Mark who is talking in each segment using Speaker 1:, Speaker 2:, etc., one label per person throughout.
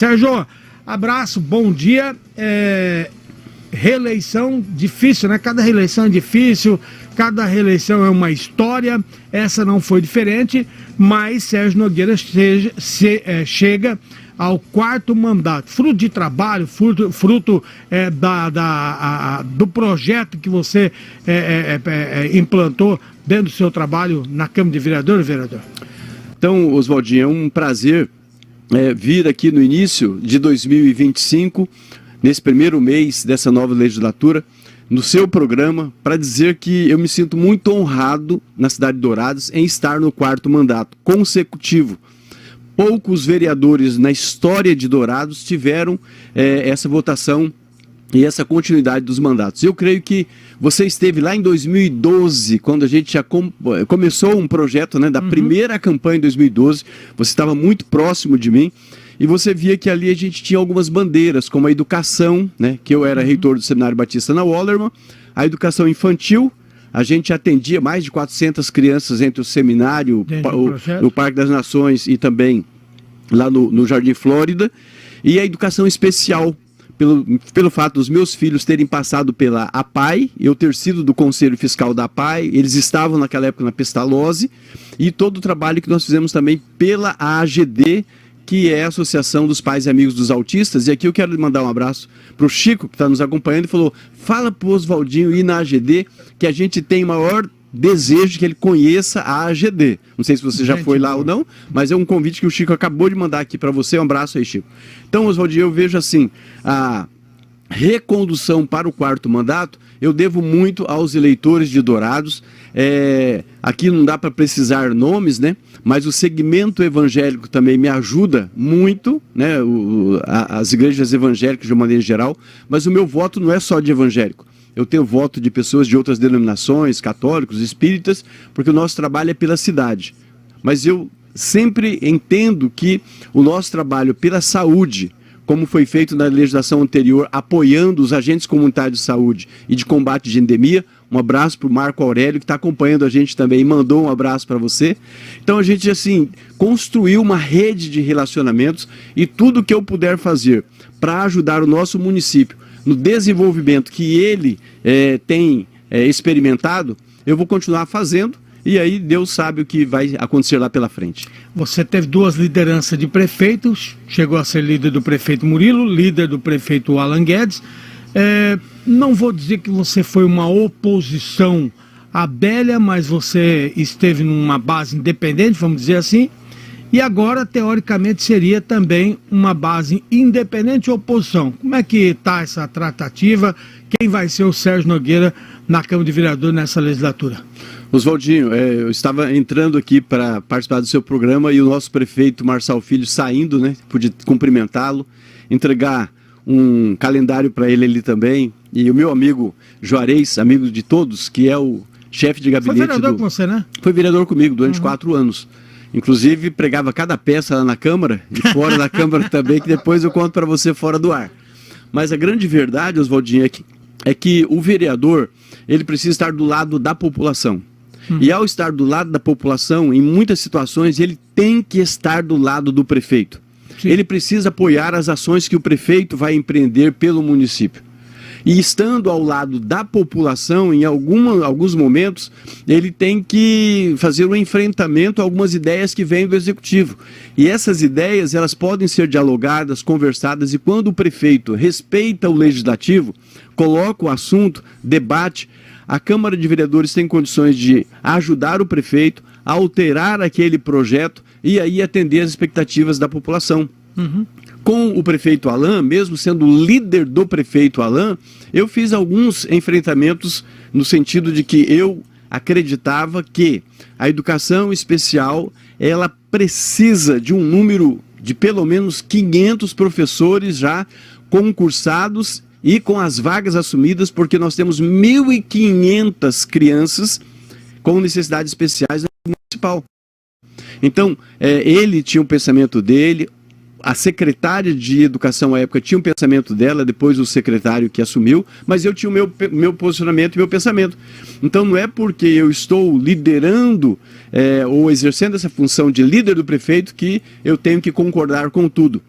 Speaker 1: Sérgio, abraço, bom dia. Reeleição difícil, né? Cada reeleição é difícil, cada reeleição é uma história. Essa não foi diferente, mas Sérgio Nogueira chega ao 4º mandato, fruto de trabalho, fruto do projeto que você implantou dentro do seu trabalho na Câmara de Vereadores, vereador.
Speaker 2: Então, Oswaldinho, é um prazer vir aqui no início de 2025, nesse primeiro mês dessa nova legislatura, no seu programa, para dizer que eu me sinto muito honrado na cidade de Dourados em estar no 4º mandato consecutivo. Poucos vereadores na história de Dourados tiveram essa votação e essa continuidade dos mandatos. Eu creio que você esteve lá em 2012, quando a gente já começou um projeto, né, da primeira campanha em 2012, você estava muito próximo de mim, e você via que ali a gente tinha algumas bandeiras, como a educação, né, que eu era reitor do Seminário Batista na Wallerman, a educação infantil. A gente atendia mais de 400 crianças entre o seminário, no Parque das Nações e também lá no Jardim Flórida, e a educação especial, pelo fato dos meus filhos terem passado pela APAI, eu ter sido do Conselho Fiscal da APAI, eles estavam naquela época na Pestalozzi, e todo o trabalho que nós fizemos também pela AGD, que é a Associação dos Pais e Amigos dos Autistas. E aqui eu quero mandar um abraço para o Chico, que está nos acompanhando, e falou: fala para o Oswaldinho ir na AGD, que a gente tem o maior desejo que ele conheça a AGD. Não sei se você já foi lá ou não, mas é um convite que o Chico acabou de mandar aqui para você. Um abraço aí, Chico. Então, Oswaldinho, eu vejo assim, a recondução para o 4º mandato, eu devo muito aos eleitores de Dourados. Aqui não dá para precisar nomes, né? Mas o segmento evangélico também me ajuda muito, né? As igrejas evangélicas de uma maneira geral, mas o meu voto não é só de evangélico. Eu tenho voto de pessoas de outras denominações, católicos, espíritas, porque o nosso trabalho é pela cidade. Mas eu sempre entendo que o nosso trabalho pela saúde, como foi feito na legislação anterior, apoiando os agentes comunitários de saúde e de combate de endemia. Um abraço para o Marco Aurélio, que está acompanhando a gente também, e mandou um abraço para você. Então a gente, assim, construiu uma rede de relacionamentos, e tudo que eu puder fazer para ajudar o nosso município no desenvolvimento que ele tem experimentado, eu vou continuar fazendo. E aí Deus sabe o que vai acontecer lá pela frente.
Speaker 1: Você teve 2 lideranças de prefeitos, chegou a ser líder do prefeito Murilo, líder do prefeito Alan Guedes. Não vou dizer que você foi uma oposição à Bélia, mas você esteve numa base independente, vamos dizer assim, e agora, teoricamente, seria também uma base independente ou oposição. Como é que está essa tratativa? Quem vai ser o Sérgio Nogueira na Câmara de Vereadores nessa legislatura?
Speaker 2: Oswaldinho, eu estava entrando aqui para participar do seu programa e o nosso prefeito Marçal Filho saindo, né? Pude cumprimentá-lo, entregar um calendário para ele ali também. E o meu amigo Juarez, amigo de todos, que é o chefe de gabinete.
Speaker 1: Foi vereador com você, né?
Speaker 2: Foi vereador comigo durante 4 anos. Inclusive, pregava cada peça lá na Câmara e fora da Câmara também, que depois eu conto para você fora do ar. Mas a grande verdade, Oswaldinho, é que o vereador, ele precisa estar do lado da população. E ao estar do lado da população, em muitas situações, ele tem que estar do lado do prefeito. Sim. Ele precisa apoiar as ações que o prefeito vai empreender pelo município. E estando ao lado da população, em alguns momentos, ele tem que fazer um enfrentamento a algumas ideias que vêm do executivo. E essas ideias, elas podem ser dialogadas, conversadas, e quando o prefeito respeita o legislativo, coloca o assunto, debate, a Câmara de Vereadores tem condições de ajudar o prefeito a alterar aquele projeto e aí atender as expectativas da população. Com o prefeito Alan, mesmo sendo líder do prefeito Alan, eu fiz alguns enfrentamentos no sentido de que eu acreditava que a educação especial, ela precisa de um número de pelo menos 500 professores já concursados e com as vagas assumidas, porque nós temos 1.500 crianças com necessidades especiais na municipal. Então, ele tinha um pensamento dele, a secretária de educação à época tinha um pensamento dela, depois o secretário que assumiu, mas eu tinha o meu posicionamento e meu pensamento. Então não é porque eu estou liderando ou exercendo essa função de líder do prefeito que eu tenho que concordar com tudo.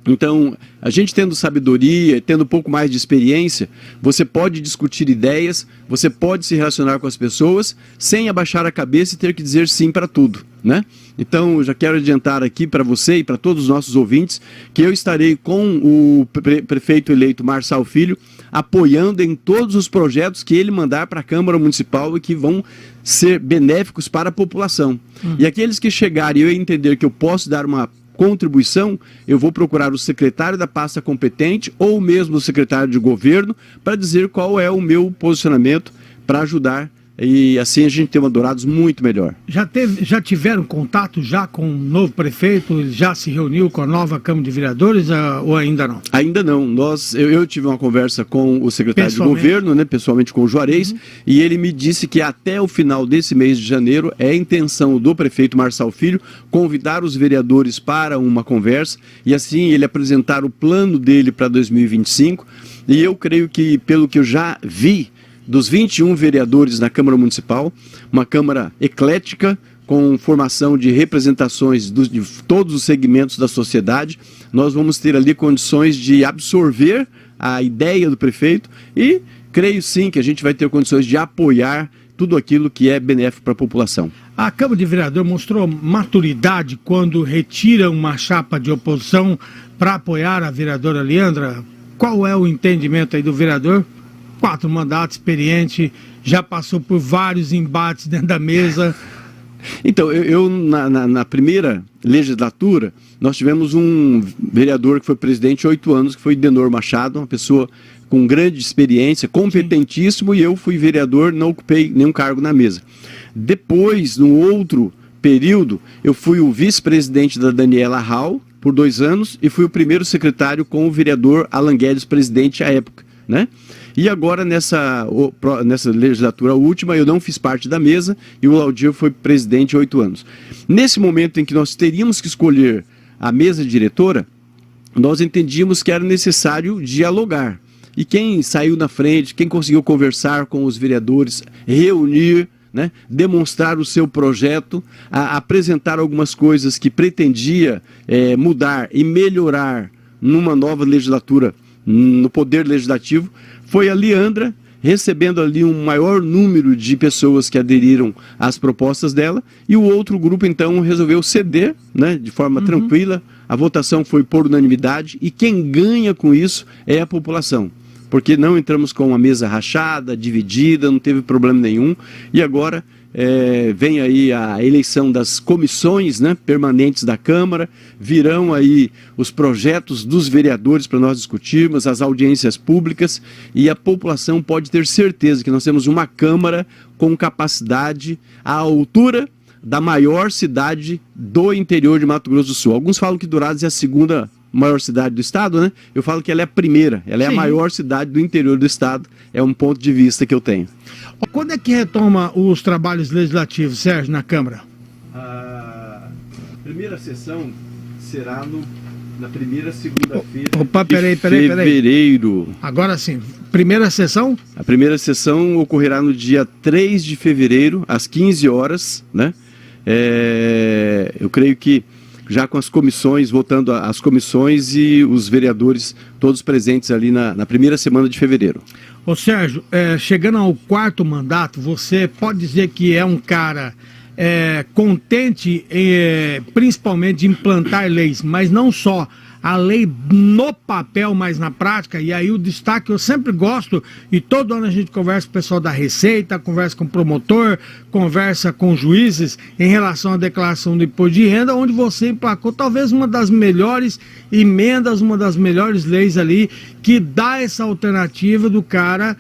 Speaker 2: Então, a gente tendo sabedoria, tendo um pouco mais de experiência, você pode discutir ideias, você pode se relacionar com as pessoas sem abaixar a cabeça e ter que dizer sim para tudo, né? Então, eu já quero adiantar aqui para você e para todos os nossos ouvintes que eu estarei com o prefeito eleito Marçal Filho apoiando em todos os projetos que ele mandar para a Câmara Municipal e que vão ser benéficos para a população. E aqueles que chegarem e eu entender que eu posso dar uma contribuição, eu vou procurar o secretário da pasta competente ou mesmo o secretário de governo para dizer qual é o meu posicionamento para ajudar e assim a gente tem uma Dourados muito melhor.
Speaker 1: Já tiveram contato já com o novo prefeito? Já se reuniu com a nova Câmara de Vereadores ou ainda não?
Speaker 2: Ainda não. Eu tive uma conversa com o secretário de governo, né, pessoalmente com o Juarez, e ele me disse que até o final desse mês de janeiro é a intenção do prefeito Marçal Filho convidar os vereadores para uma conversa e assim ele apresentar o plano dele para 2025. E eu creio que, pelo que eu já vi, dos 21 vereadores na Câmara Municipal, uma Câmara eclética, com formação de representações de todos os segmentos da sociedade, nós vamos ter ali condições de absorver a ideia do prefeito e creio sim que a gente vai ter condições de apoiar tudo aquilo que é benéfico para a população.
Speaker 1: A Câmara de Vereadores mostrou maturidade quando retira uma chapa de oposição para apoiar a vereadora Leandra? Qual é o entendimento aí do vereador? 4 mandatos, experiente, já passou por vários embates dentro da mesa.
Speaker 2: Então, na primeira legislatura, nós tivemos um vereador que foi presidente 8 anos, que foi Denor Machado, uma pessoa com grande experiência, competentíssimo, e eu fui vereador, não ocupei nenhum cargo na mesa. Depois, no outro período, eu fui o vice-presidente da Daniela Hall por 2 anos e fui o primeiro secretário com o vereador Alan Guedes, presidente à época, né? E agora, nessa legislatura última, eu não fiz parte da mesa e o Laudir foi presidente 8 anos. Nesse momento em que nós teríamos que escolher a mesa diretora, nós entendíamos que era necessário dialogar. E quem saiu na frente, quem conseguiu conversar com os vereadores, reunir, né, demonstrar o seu projeto, apresentar algumas coisas que pretendia mudar e melhorar numa nova legislatura, no Poder Legislativo, foi a Leandra, recebendo ali um maior número de pessoas que aderiram às propostas dela, e o outro grupo então resolveu ceder, né, de forma tranquila. A votação foi por unanimidade e quem ganha com isso é a população, porque não entramos com uma mesa rachada, dividida, não teve problema nenhum. E agora vem aí a eleição das comissões, né, permanentes da Câmara, virão aí os projetos dos vereadores para nós discutirmos, as audiências públicas, e a população pode ter certeza que nós temos uma Câmara com capacidade à altura da maior cidade do interior de Mato Grosso do Sul. Alguns falam que Dourados é a segunda maior cidade do estado, né? Eu falo que ela é a primeira, ela é a maior cidade do interior do estado, é um ponto de vista que eu tenho.
Speaker 1: Quando é que retoma os trabalhos legislativos, Sérgio, na Câmara?
Speaker 2: A primeira sessão será na primeira segunda-feira
Speaker 1: peraí.
Speaker 2: fevereiro.
Speaker 1: Agora sim, primeira sessão? A
Speaker 2: primeira sessão ocorrerá no dia 3 de fevereiro, às 15 horas, né? Eu creio que já com as comissões, votando as comissões e os vereadores todos presentes ali na primeira semana de fevereiro.
Speaker 1: Ô Sérgio, chegando ao 4º mandato, você pode dizer que é um cara contente, principalmente de implantar leis, mas não só a lei no papel, mas na prática. E aí o destaque eu sempre gosto, e todo ano a gente conversa com o pessoal da Receita, conversa com o promotor, conversa com juízes em relação à declaração do imposto de renda, onde você emplacou talvez uma das melhores emendas, uma das melhores leis ali, que dá essa alternativa do cara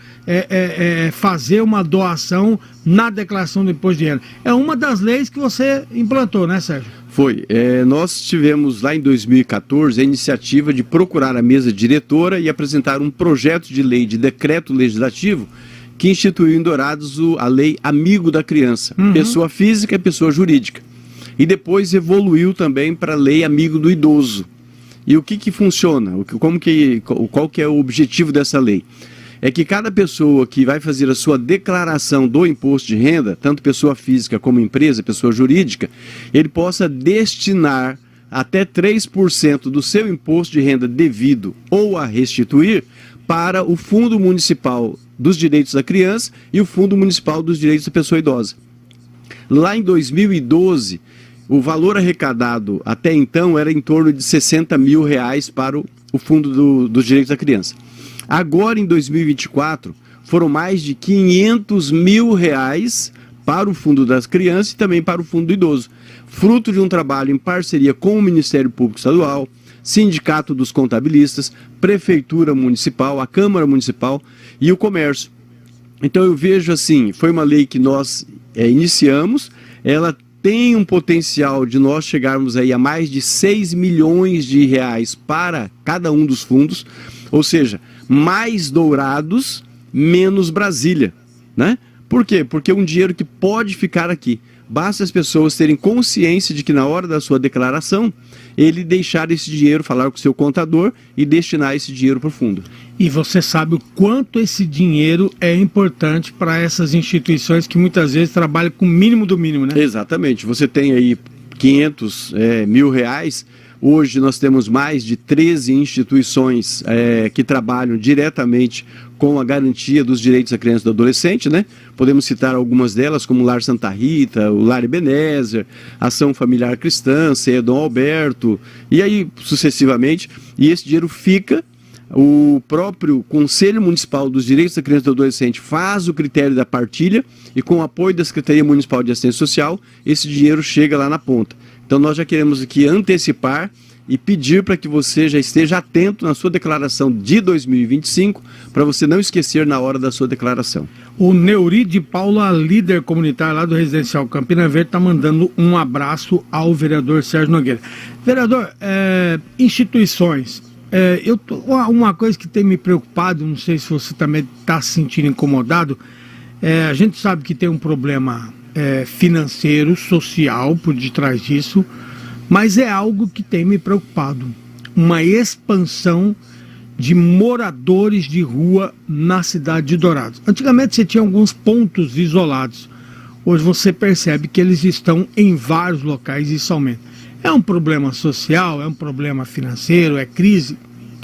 Speaker 1: fazer uma doação na declaração do imposto de renda. É uma das leis que você implantou, né, Sérgio?
Speaker 2: Foi. Nós tivemos lá em 2014 a iniciativa de procurar a mesa diretora e apresentar um projeto de lei de decreto legislativo que instituiu em Dourados a lei Amigo da Criança, pessoa física e pessoa jurídica. E depois evoluiu também para a lei Amigo do Idoso. E o que funciona? Qual que é o objetivo dessa lei? É que cada pessoa que vai fazer a sua declaração do imposto de renda, tanto pessoa física como empresa, pessoa jurídica, ele possa destinar até 3% do seu imposto de renda devido ou a restituir para o Fundo Municipal dos Direitos da Criança e o Fundo Municipal dos Direitos da Pessoa Idosa. Lá em 2012, o valor arrecadado até então era em torno de R$60 mil para o Fundo dos Direitos da Criança. Agora, em 2024, foram mais de R$500 mil para o Fundo das Crianças e também para o Fundo do Idoso, fruto de um trabalho em parceria com o Ministério Público Estadual, Sindicato dos Contabilistas, Prefeitura Municipal, a Câmara Municipal e o Comércio. Então eu vejo assim, foi uma lei que nós iniciamos, ela tem um potencial de nós chegarmos aí a mais de R$6 milhões para cada um dos fundos, ou seja, mais Dourados, menos Brasília, né? Por quê? Porque é um dinheiro que pode ficar aqui. Basta as pessoas terem consciência de que na hora da sua declaração, ele deixar esse dinheiro, falar com o seu contador e destinar esse dinheiro para o fundo.
Speaker 1: E você sabe o quanto esse dinheiro é importante para essas instituições que muitas vezes trabalham com o mínimo do mínimo, né?
Speaker 2: Exatamente. Você tem aí R$500 mil. Hoje nós temos mais de 13 instituições que trabalham diretamente com a garantia dos direitos da criança e do adolescente, né? Podemos citar algumas delas, como o Lar Santa Rita, o Lar Ebenezer, Ação Familiar Cristã, CEA Dom Alberto, e aí sucessivamente. E esse dinheiro fica, o próprio Conselho Municipal dos Direitos da Criança e do Adolescente faz o critério da partilha e com o apoio da Secretaria Municipal de Assistência Social, esse dinheiro chega lá na ponta. Então nós já queremos aqui antecipar e pedir para que você já esteja atento na sua declaração de 2025, para você não esquecer na hora da sua declaração.
Speaker 1: O Neuri de Paula, líder comunitário lá do Residencial Campina Verde, está mandando um abraço ao vereador Sérgio Nogueira. Vereador, instituições, uma coisa que tem me preocupado, não sei se você também está se sentindo incomodado, a gente sabe que tem um problema financeiro, social por detrás disso, mas é algo que tem me preocupado. Uma expansão de moradores de rua na cidade de Dourados. Antigamente você tinha alguns pontos isolados. Hoje você percebe que eles estão em vários locais e isso aumenta. É um problema social, é um problema financeiro, é crise?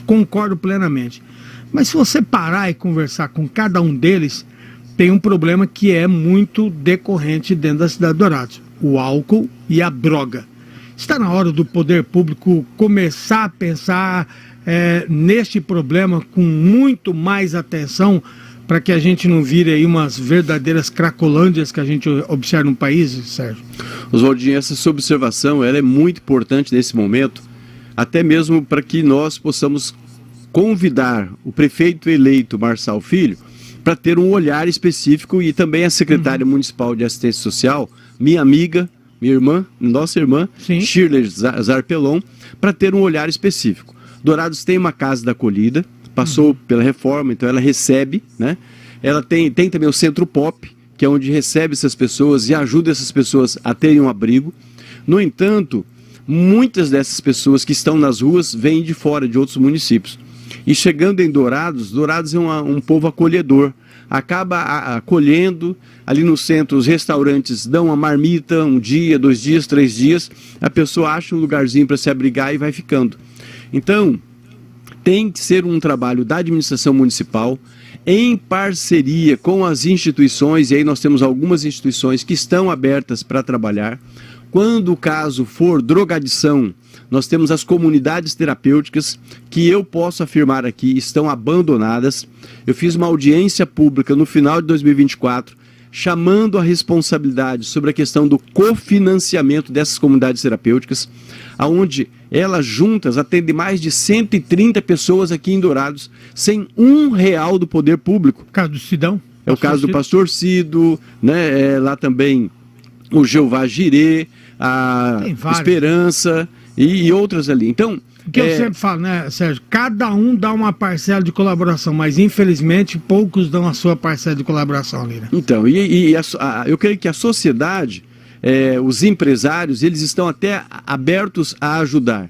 Speaker 1: Concordo plenamente. Mas se você parar e conversar com cada um deles, tem um problema que é muito decorrente dentro da cidade de Dourados: o álcool e a droga. Está na hora do poder público começar a pensar neste problema com muito mais atenção, para que a gente não vire aí umas verdadeiras cracolândias que a gente observa no país, Sérgio?
Speaker 2: Oswaldinho, essa sua observação ela é muito importante nesse momento, até mesmo para que nós possamos convidar o prefeito eleito, Marçal Filho, para ter um olhar específico, e também a secretária municipal de assistência social, minha amiga, minha irmã, nossa irmã, sim, Shirley Zarpelon, para ter um olhar específico. Dourados tem uma casa da acolhida, passou pela reforma, então ela recebe, né? Ela tem também o Centro Pop, que é onde recebe essas pessoas e ajuda essas pessoas a terem um abrigo. No entanto, muitas dessas pessoas que estão nas ruas vêm de fora, de outros municípios. E chegando em Dourados, Dourados é um povo acolhedor. Acaba acolhendo, ali no centro os restaurantes dão uma marmita, 1 dia, 2 dias, 3 dias, a pessoa acha um lugarzinho para se abrigar e vai ficando. Então, tem que ser um trabalho da administração municipal, em parceria com as instituições, e aí nós temos algumas instituições que estão abertas para trabalhar. Quando o caso for drogadição, nós temos as comunidades terapêuticas, que eu posso afirmar aqui estão abandonadas. Eu fiz uma audiência pública no final de 2024, chamando a responsabilidade sobre a questão do cofinanciamento dessas comunidades terapêuticas, onde elas juntas atendem mais de 130 pessoas aqui em Dourados, sem R$1 do poder público.
Speaker 1: O caso do Sidão?
Speaker 2: É o caso do Pastor Cido, né? Lá também o Jeová Jirê, a Esperança e outras ali. Então,
Speaker 1: o que eu sempre falo, né, Sérgio? Cada um dá uma parcela de colaboração, mas infelizmente poucos dão a sua parcela de colaboração ali, né?
Speaker 2: Então, eu creio que a sociedade, os empresários, eles estão até abertos a ajudar.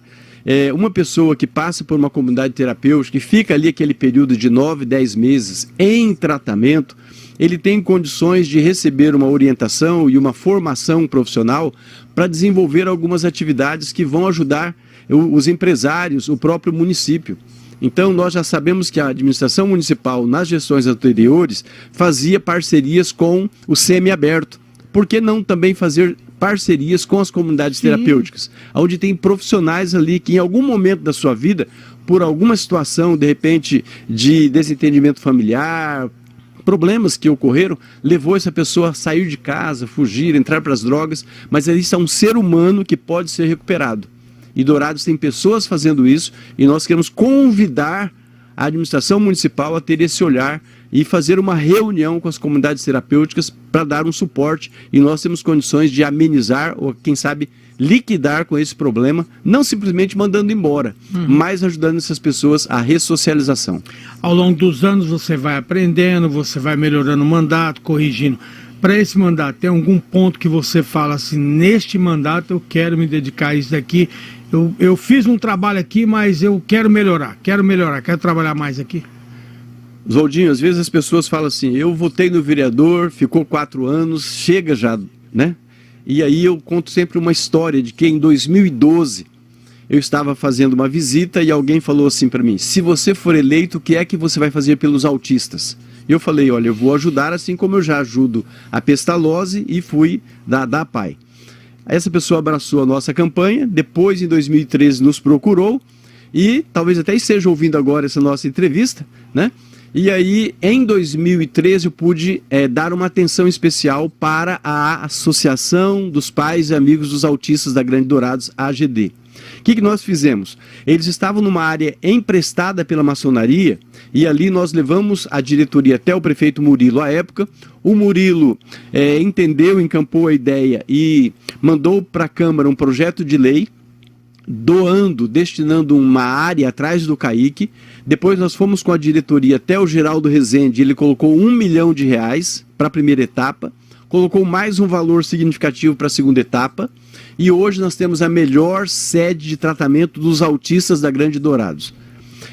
Speaker 2: Uma pessoa que passa por uma comunidade terapêutica, que fica ali aquele período de 9, 10 meses em tratamento, ele tem condições de receber uma orientação e uma formação profissional para desenvolver algumas atividades que vão ajudar os empresários, o próprio município. Então, nós já sabemos que a administração municipal, nas gestões anteriores, fazia parcerias com o semiaberto. Por que não também fazer parcerias com as comunidades terapêuticas? Onde tem profissionais ali que, em algum momento da sua vida, por alguma situação, de repente, de desentendimento familiar, problemas que ocorreram, levou essa pessoa a sair de casa, fugir, entrar para as drogas, mas ali está um ser humano que pode ser recuperado. E Dourados tem pessoas fazendo isso e nós queremos convidar a administração municipal a ter esse olhar e fazer uma reunião com as comunidades terapêuticas para dar um suporte, e nós temos condições de amenizar ou, quem sabe, liquidar com esse problema, não simplesmente mandando embora, mas ajudando essas pessoas à ressocialização.
Speaker 1: Ao longo dos anos você vai aprendendo, você vai melhorando o mandato, corrigindo. Para esse mandato, tem algum ponto que você fala assim, neste mandato eu quero me dedicar a isso daqui, eu fiz um trabalho aqui, mas eu quero melhorar, quero trabalhar mais aqui?
Speaker 2: Oswaldinho, às vezes as pessoas falam assim, eu votei no vereador, ficou 4 anos, chega já, né? E aí eu conto sempre uma história de que em 2012 eu estava fazendo uma visita e alguém falou assim para mim, se você for eleito, o que é que você vai fazer pelos autistas? E eu falei, olha, eu vou ajudar assim como eu já ajudo a Pestalozzi e fui da APAE. Essa pessoa abraçou a nossa campanha, depois em 2013 nos procurou e talvez até esteja ouvindo agora essa nossa entrevista, né? E aí, em 2013, eu pude dar uma atenção especial para a Associação dos Pais e Amigos dos Autistas da Grande Dourados, AGD. O que nós fizemos? Eles estavam numa área emprestada pela maçonaria e ali nós levamos a diretoria até o prefeito Murilo à época. O Murilo entendeu, encampou a ideia e mandou para a Câmara um projeto de lei destinando uma área atrás do CAIC. Depois nós fomos com a diretoria até o Geraldo Rezende, ele colocou R$1 milhão para a primeira etapa, colocou mais um valor significativo para a segunda etapa, e hoje nós temos a melhor sede de tratamento dos autistas da Grande Dourados.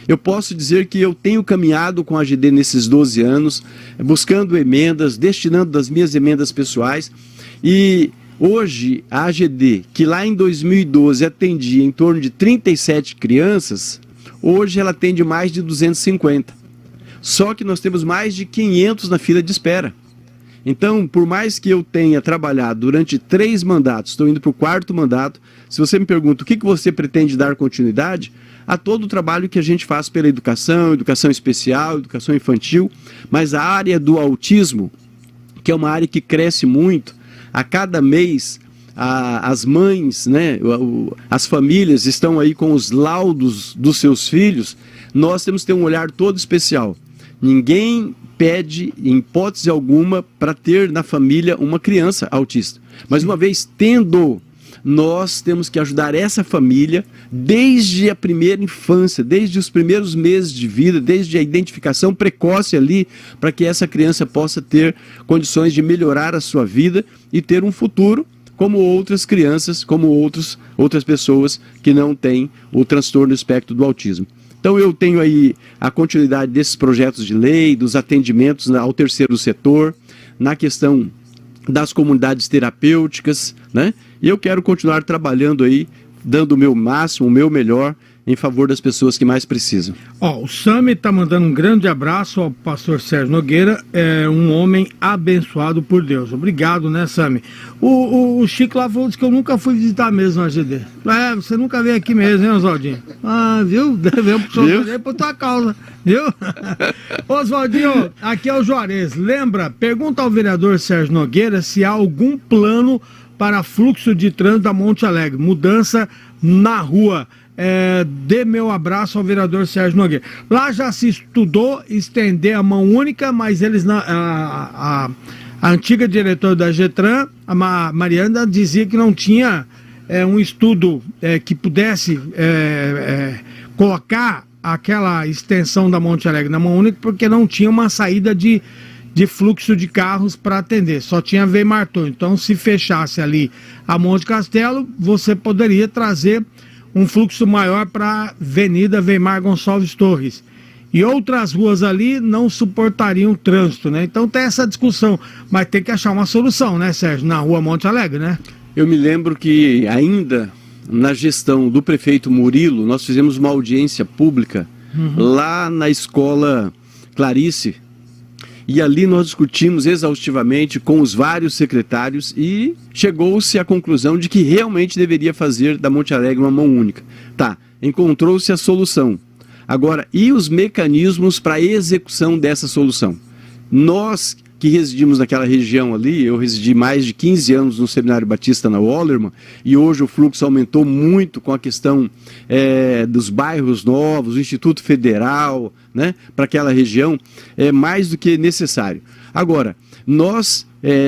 Speaker 2: Eu posso dizer que eu tenho caminhado com a AGD nesses 12 anos, buscando emendas, destinando das minhas emendas pessoais, e hoje, a AGD, que lá em 2012 atendia em torno de 37 crianças, hoje ela atende mais de 250. Só que nós temos mais de 500 na fila de espera. Então, por mais que eu tenha trabalhado durante 3 mandatos, estou indo para o 4º mandato, se você me pergunta o que você pretende dar continuidade, a todo o trabalho que a gente faz pela educação, educação especial, educação infantil, mas a área do autismo, que é uma área que cresce muito, a cada mês, as mães, né, as famílias estão aí com os laudos dos seus filhos, nós temos que ter um olhar todo especial. Ninguém pede, em hipótese alguma, para ter na família uma criança autista. Mas uma vez tendo, nós temos que ajudar essa família desde a primeira infância, desde os primeiros meses de vida, desde a identificação precoce ali, para que essa criança possa ter condições de melhorar a sua vida e ter um futuro como outras crianças, como outras pessoas que não têm o transtorno do espectro do autismo. Então eu tenho aí a continuidade desses projetos de lei, dos atendimentos ao terceiro setor, na questão das comunidades terapêuticas, né? E eu quero continuar trabalhando aí, dando o meu máximo, o meu melhor, em favor das pessoas que mais precisam.
Speaker 1: O Sami está mandando um grande abraço ao pastor Sérgio Nogueira, um homem abençoado por Deus. Obrigado, né, Sami? O Chico lá falou que eu nunca fui visitar mesmo a AGD. Você nunca veio aqui mesmo, hein, Oswaldinho? Viu? Devemos por tua causa, viu? Oswaldinho, aqui é o Juarez. Lembra, pergunta ao vereador Sérgio Nogueira se há algum plano para fluxo de trânsito da Monte Alegre, mudança na rua. Dê meu abraço ao vereador Sérgio Nogueira. Lá já se estudou estender a mão única, mas eles a antiga diretora da Getran, a Mariana, dizia que não tinha um estudo que pudesse colocar aquela extensão da Monte Alegre na mão única, porque não tinha uma saída de fluxo de carros para atender, só tinha Veimarton. Então, se fechasse ali a Monte Castelo, você poderia trazer um fluxo maior para a Avenida Weimar Gonçalves Torres. e outras ruas ali não suportariam o trânsito, né? Então tem essa discussão, mas tem que achar uma solução, né, Sérgio? Na rua Monte Alegre, né?
Speaker 2: Eu me lembro que ainda na gestão do prefeito Murilo, nós fizemos uma audiência pública lá na escola Clarice, e ali nós discutimos exaustivamente com os vários secretários e chegou-se à conclusão de que realmente deveria fazer da Monte Alegre uma mão única. Tá, encontrou-se a solução. Agora, e os mecanismos para a execução dessa solução? Nós que residimos naquela região ali, eu residi mais de 15 anos no Seminário Batista na Wallerman, e hoje o fluxo aumentou muito com a questão dos bairros novos, o Instituto Federal, né, para aquela região, é mais do que necessário. Agora, nós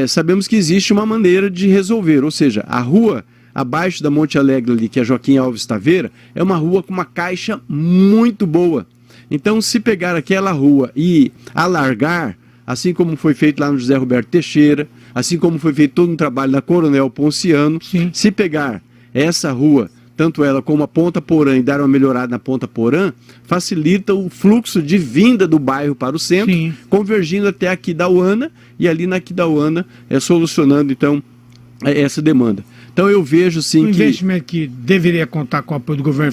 Speaker 2: sabemos que existe uma maneira de resolver, ou seja, a rua abaixo da Monte Alegre ali, que é Joaquim Alves Taveira, é uma rua com uma caixa muito boa. Então, se pegar aquela rua e alargar, assim como foi feito lá no José Roberto Teixeira, assim como foi feito todo um trabalho na Coronel Ponciano, sim, se pegar essa rua, tanto ela como a Ponta Porã, e dar uma melhorada na Ponta Porã, facilita o fluxo de vinda do bairro para o centro, sim, convergindo até a Aquidauana, e ali na Aquidauana solucionando, então, essa demanda. Então eu vejo sim
Speaker 1: um investimento que deveria contar com o apoio do governo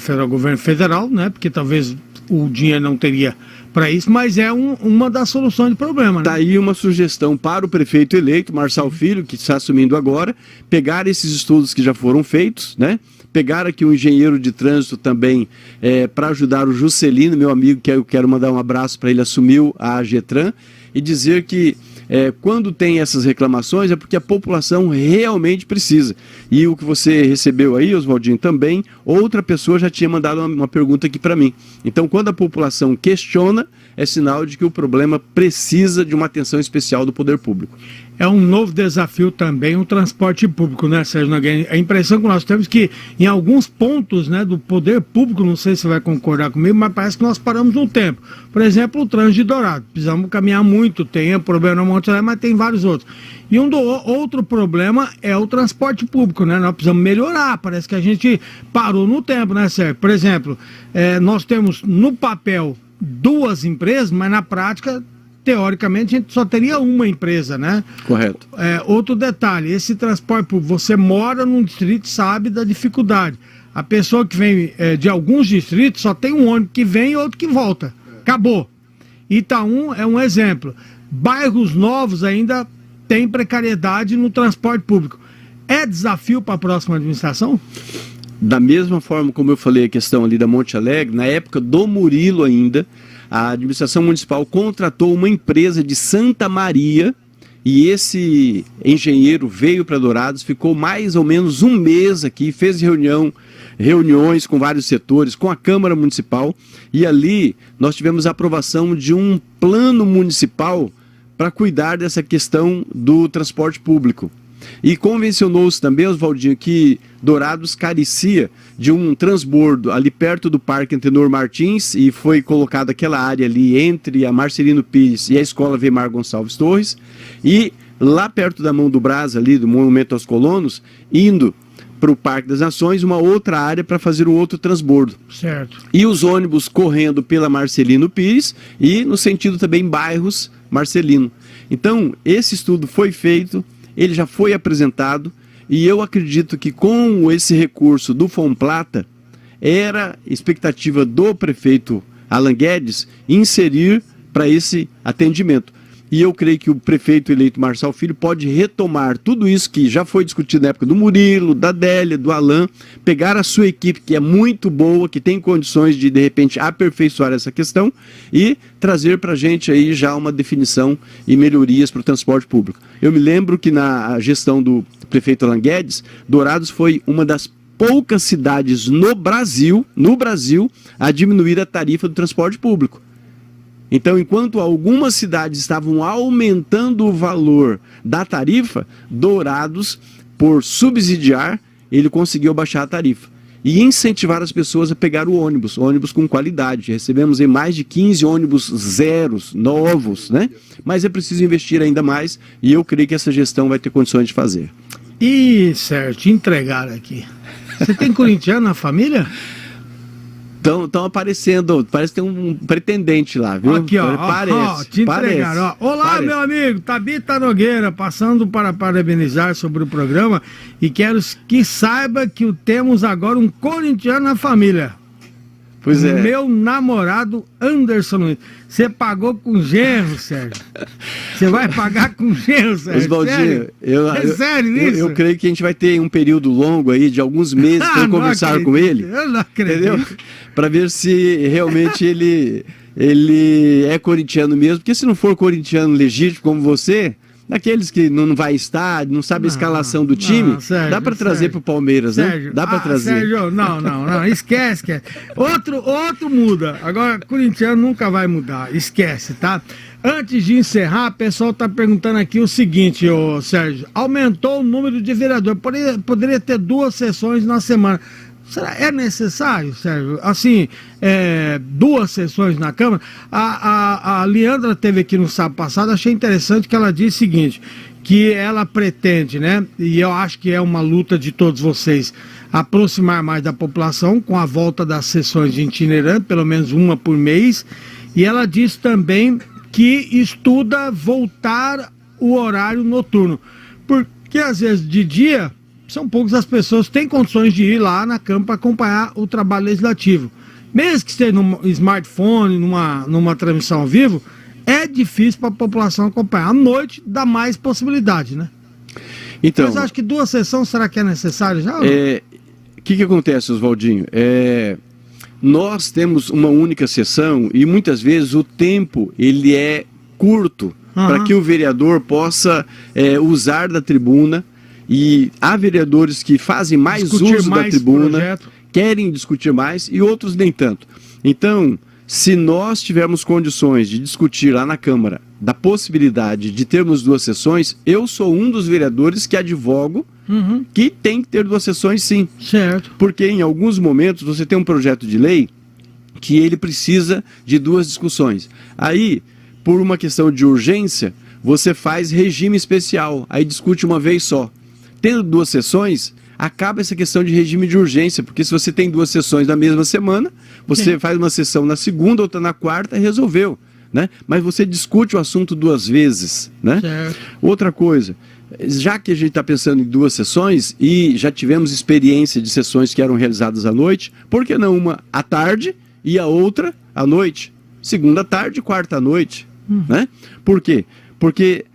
Speaker 1: federal, né? Porque talvez o dinheiro não teria para isso, mas é uma das soluções do problema. Está, né?
Speaker 2: Aí uma sugestão para o prefeito eleito, Marçal Filho, que está assumindo agora, pegar esses estudos que já foram feitos, né? Pegar aqui um engenheiro de trânsito também para ajudar o Juscelino, meu amigo, que eu quero mandar um abraço para ele, assumiu a AGETRAN, e dizer que quando tem essas reclamações é porque a população realmente precisa. E o que você recebeu aí, Oswaldinho, também, outra pessoa já tinha mandado uma pergunta aqui para mim. Então, quando a população questiona, é sinal de que o problema precisa de uma atenção especial do poder público.
Speaker 1: É um novo desafio também o transporte público, né, Sérgio Nogueira? A impressão que nós temos é que em alguns pontos, né, do poder público, não sei se você vai concordar comigo, mas parece que nós paramos no tempo. Por exemplo, o trânsito de Dourado. Precisamos caminhar muito, tem problema no Monte Alegre, mas tem vários outros. E outro problema é o transporte público, né? Nós precisamos melhorar, parece que a gente parou no tempo, né, Sérgio? Por exemplo, nós temos no papel 2 empresas, mas na prática, teoricamente, a gente só teria uma empresa, né?
Speaker 2: Correto.
Speaker 1: Outro detalhe, esse transporte público, você mora num distrito, sabe da dificuldade. A pessoa que vem de alguns distritos, só tem um ônibus que vem e outro que volta. Acabou. Itaú é um exemplo. Bairros novos ainda têm precariedade no transporte público. É desafio para a próxima administração?
Speaker 2: Da mesma forma como eu falei a questão ali da Monte Alegre, na época do Murilo ainda, a administração municipal contratou uma empresa de Santa Maria e esse engenheiro veio para Dourados, ficou mais ou menos um mês aqui, fez reuniões com vários setores, com a Câmara Municipal, e ali nós tivemos a aprovação de um plano municipal para cuidar dessa questão do transporte público. E convencionou-se também, Oswaldinho, que Dourados carecia de um transbordo ali perto do Parque Antenor Martins, e foi colocada aquela área ali entre a Marcelino Pires e a Escola Weimar Gonçalves Torres, e lá perto da Mão do Brás, ali do Monumento aos Colonos, indo para o Parque das Nações, uma outra área para fazer um outro transbordo.
Speaker 1: Certo.
Speaker 2: E os ônibus correndo pela Marcelino Pires e no sentido também bairros Marcelino. Então, esse estudo foi feito, ele já foi apresentado, e eu acredito que com esse recurso do Fomplata, era expectativa do prefeito Alan Guedes inserir para esse atendimento. E eu creio que o prefeito eleito Marçal Filho pode retomar tudo isso que já foi discutido na época do Murilo, da Délia, do Alan, pegar a sua equipe, que é muito boa, que tem condições de repente, aperfeiçoar essa questão e trazer para a gente aí já uma definição e melhorias para o transporte público. Eu me lembro que na gestão do prefeito Alan Guedes, Dourados foi uma das poucas cidades no Brasil, a diminuir a tarifa do transporte público. Então, enquanto algumas cidades estavam aumentando o valor da tarifa, Dourados, por subsidiar, ele conseguiu baixar a tarifa e incentivar as pessoas a pegar o ônibus com qualidade. Recebemos em mais de 15 ônibus zeros, novos, né? Mas é preciso investir ainda mais, e eu creio que essa gestão vai ter condições de fazer.
Speaker 1: E, Sérgio, te entregaram aqui. Você tem corintiano na família?
Speaker 2: Estão aparecendo, parece que tem um pretendente lá, viu?
Speaker 1: Aqui, ó,
Speaker 2: parece,
Speaker 1: te entregaram. Olá,
Speaker 2: parece.
Speaker 1: meu amigo, Tabita Nogueira, passando para parabenizar sobre o programa e quero que saiba que temos agora um corintiano na família.
Speaker 2: Pois é.
Speaker 1: Meu namorado Anderson Luiz. Você pagou com genro, Sérgio. Você vai pagar com genro, Sérgio.
Speaker 2: Oswaldinho,
Speaker 1: sério isso?
Speaker 2: Eu creio que a gente vai ter um período longo aí, de alguns meses, para conversar com ele.
Speaker 1: Eu não acredito.
Speaker 2: Para ver se realmente ele é corintiano mesmo. Porque se não for corintiano legítimo como você, daqueles que não vai estar, não sabe a escalação do time, Sérgio, dá para trazer para o Palmeiras,
Speaker 1: Sérgio,
Speaker 2: né? Dá para trazer.
Speaker 1: Sérgio, não, esquece. Outro muda. Agora, corintiano nunca vai mudar, esquece, tá? Antes de encerrar, o pessoal tá perguntando aqui o seguinte, ô Sérgio, aumentou o número de vereadores, poderia ter 2 sessões na semana. Será é necessário, Sérgio? Assim, 2 sessões na Câmara. A Leandra teve aqui no sábado passado, achei interessante que ela disse o seguinte, que ela pretende, né, e eu acho que é uma luta de todos vocês, aproximar mais da população com a volta das sessões de itinerante, pelo menos uma por mês, e ela disse também que estuda voltar o horário noturno, porque às vezes de dia são poucas as pessoas que têm condições de ir lá na Câmara para acompanhar o trabalho legislativo. Mesmo que esteja no smartphone, numa transmissão ao vivo, é difícil para a população acompanhar. À noite dá mais possibilidade, né?
Speaker 2: Então,
Speaker 1: mas acho que 2 sessões, será que é necessário já?
Speaker 2: O que acontece, Oswaldinho? Nós temos uma única sessão e muitas vezes o tempo ele é curto para que o vereador possa usar da tribuna. E há vereadores que fazem mais uso da tribuna, querem discutir mais e outros nem tanto. Então, se nós tivermos condições de discutir lá na Câmara da possibilidade de termos 2 sessões, eu sou um dos vereadores que advogo que tem que ter 2 sessões sim.
Speaker 1: Certo.
Speaker 2: Porque em alguns momentos você tem um projeto de lei que ele precisa de 2 discussões. Aí, por uma questão de urgência, você faz regime especial, aí discute uma vez só. Tendo 2 sessões, acaba essa questão de regime de urgência, porque se você tem 2 sessões na mesma semana, você faz uma sessão na segunda, outra na quarta e resolveu, né? Mas você discute o assunto 2 vezes, né?
Speaker 1: Certo.
Speaker 2: Outra coisa, já que a gente está pensando em 2 sessões e já tivemos experiência de sessões que eram realizadas à noite, por que não uma à tarde e a outra à noite? Segunda à tarde, quarta à noite, né? Por quê? Porque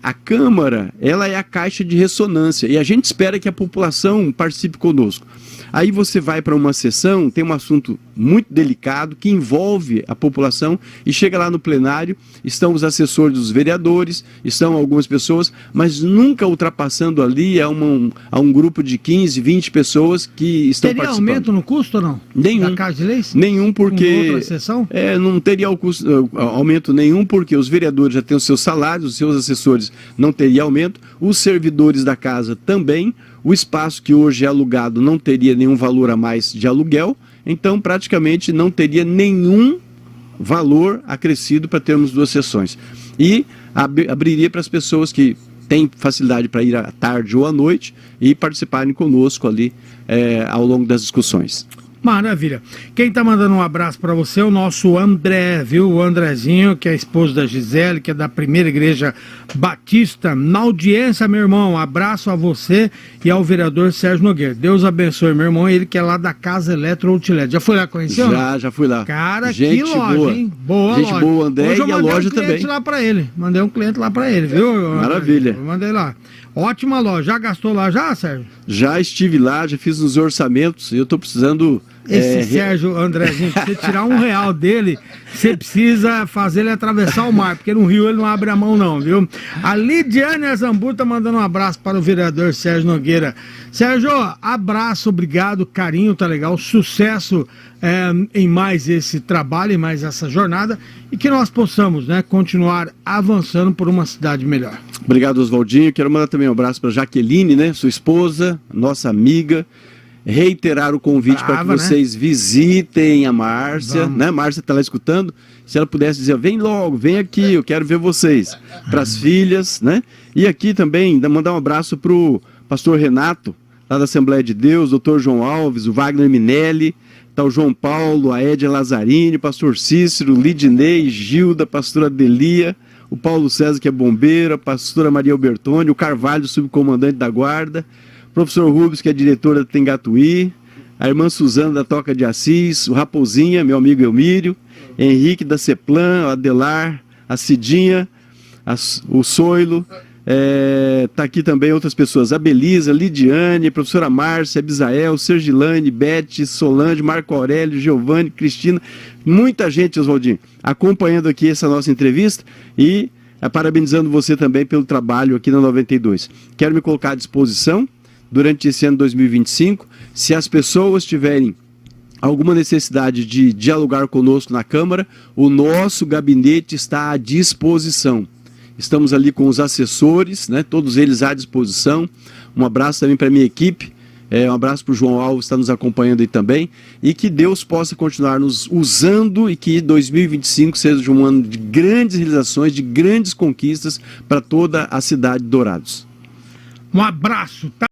Speaker 2: a Câmara, ela é a caixa de ressonância e a gente espera que a população participe conosco. Aí você vai para uma sessão, tem um assunto muito delicado que envolve a população e chega lá no plenário, estão os assessores dos vereadores, estão algumas pessoas, mas nunca ultrapassando ali a um grupo de 15, 20 pessoas que estão participando.
Speaker 1: Teria aumento no custo ou não?
Speaker 2: Nenhum.
Speaker 1: Da Casa de Leis?
Speaker 2: Nenhum, porque...
Speaker 1: outra sessão?
Speaker 2: Não teria aumento nenhum, porque os vereadores já têm os seus salários, os seus assessores não teria aumento, os servidores da casa também, o espaço que hoje é alugado não teria nenhum valor a mais de aluguel, então praticamente não teria nenhum valor acrescido para termos 2 sessões. E abriria para as pessoas que têm facilidade para ir à tarde ou à noite e participarem conosco ali ao longo das discussões.
Speaker 1: Maravilha. Quem está mandando um abraço para você é o nosso André, viu? O Andrezinho, que é esposo da Gisele, que é da Primeira Igreja Batista. Na audiência, meu irmão, abraço a você e ao vereador Sérgio Nogueira. Deus abençoe, meu irmão, ele que é lá da Casa Eletro Outlet. Já foi lá conhecer?
Speaker 2: Já fui lá.
Speaker 1: Cara,
Speaker 2: gente
Speaker 1: que loja,
Speaker 2: boa.
Speaker 1: Hein? Boa
Speaker 2: gente
Speaker 1: loja.
Speaker 2: boa, André,
Speaker 1: hoje
Speaker 2: e a loja também.
Speaker 1: Lá pra ele. Mandei um cliente lá para ele, viu?
Speaker 2: Maravilha.
Speaker 1: Eu mandei lá. Ótima loja. Já gastou lá já, Sérgio?
Speaker 2: Já estive lá, já fiz os orçamentos e eu estou precisando...
Speaker 1: Esse Sérgio Andrezinho, pra você tirar R$1 dele, você precisa fazer ele atravessar o mar, porque no Rio ele não abre a mão não, viu? A Lidiane Azambu tá mandando um abraço para o vereador Sérgio Nogueira. Sérgio, abraço, obrigado, carinho, tá legal, sucesso em mais esse trabalho, em mais essa jornada, e que nós possamos, né, continuar avançando por uma cidade melhor.
Speaker 2: Obrigado, Oswaldinho. Quero mandar também um abraço para Jaqueline, né, sua esposa, nossa amiga. Reiterar o convite para que vocês visitem a Márcia, né? Márcia está lá escutando. Se ela pudesse dizer, vem logo, vem aqui, eu quero ver vocês. Para as filhas, né? E aqui também, mandar um abraço para o pastor Renato, lá da Assembleia de Deus, doutor João Alves, o Wagner Minelli, Tá o João Paulo, a Edja Lazzarini, pastor Cícero, Lidney, Gilda, pastora Adelia, o Paulo César, que é bombeiro, a pastora Maria Albertoni, o Carvalho, subcomandante da guarda, o professor Rubens, que é diretora da Tengatuí, a irmã Suzana da Toca de Assis, o Raposinha, meu amigo Elmírio, Henrique da Ceplan, o Adelar, a Cidinha, o Soilo, tá aqui também outras pessoas, a Belisa, Lidiane, a professora Márcia, Abisael, Sergilane, Beth, Solange, Marco Aurélio, Giovanni, Cristina, muita gente, Oswaldinho, acompanhando aqui essa nossa entrevista e parabenizando você também pelo trabalho aqui na 92. Quero me colocar à disposição durante esse ano 2025, se as pessoas tiverem alguma necessidade de dialogar conosco na Câmara, o nosso gabinete está à disposição. Estamos ali com os assessores, né, todos eles à disposição. Um abraço também para a minha equipe, um abraço para o João Alves, que está nos acompanhando aí também. E que Deus possa continuar nos usando e que 2025 seja um ano de grandes realizações, de grandes conquistas para toda a cidade de Dourados.
Speaker 1: Um abraço, tá?